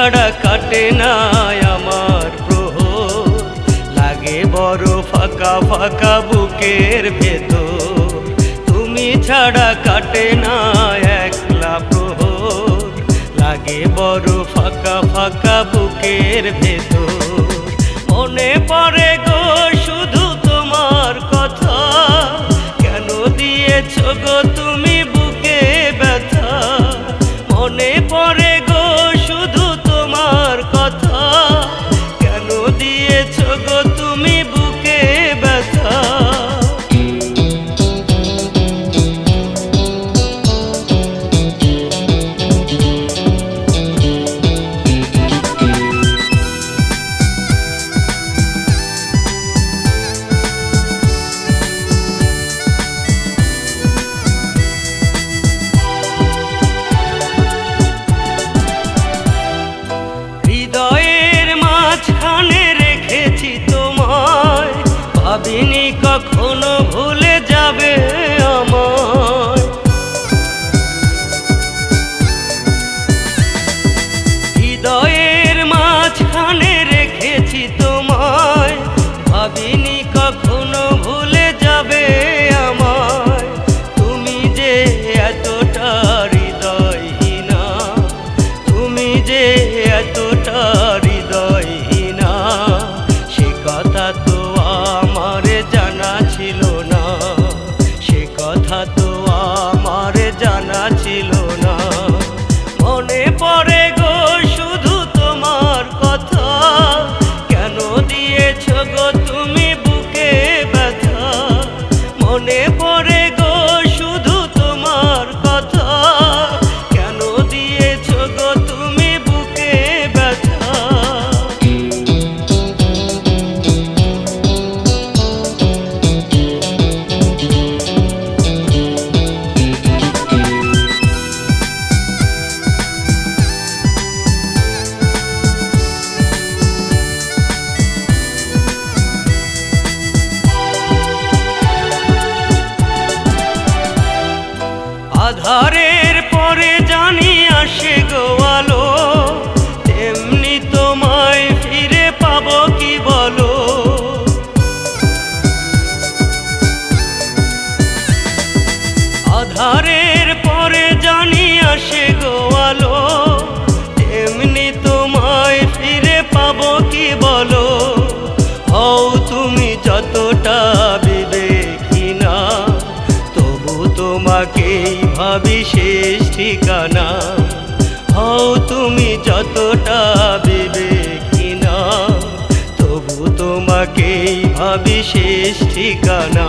ছাড়া কাটে না আমার প্রহর, লাগে বড় ফাঁকা ফাঁকা বুকের ভেতর। তুমি ছাড়া কাটে না একলা প্রহর, লাগে বড় ফাঁকা ফাঁকা বুকের ভেতর। মনে পড়ে গো শুধু তোমার কথা, কেন দিয়েছ গো তুমি বুকে ব্যথা। মনে পড়ে গো শুধু তোমার কথা, কেন দিয়েছ গো তুমি বুকে ব্যথা। হৃদয়ের মাঝখানে রেখেছি তোমায়, ভাবিনি কখনো ভুলে যাবে আমায়। হৃদয়ের মাঝখানে রেখেছি তোমায়, ভাবিনি কখনো ভুলে যাবে আমায়। তুমি যে এতটা হৃদয়হীনা, তুমি যে এতটা হৃদয়হীনা, সে কথা তো আমার জানা ছিল না, সে কথা তো আমার জানা ছিল না। মনে পড়ে গো শুধু তোমার কথা, কেন দিয়েছ গো তুমি বুকে ব্যথা। মনে পড়ে গো শুধু তোমার কথা, কেন দিয়েছ গো তুমি বুকে ব্যথা। আধারের পরে জানি আসে গো আলো, তেমনি তোমায় ফিরে পাবো কি বলো। আধারের পরে জানি আসে গো আলো, তেমনি তোমায় ফিরে পাবো কি বলো। হও তুমি যতটা বিবেকহীনা, তবু তোমাকেই ভাবি শেষ ঠিকানা। হও তুমি যতটা বিবেকহীনা, তবু তোমাকেই ভাবি শেষ ঠিকানা।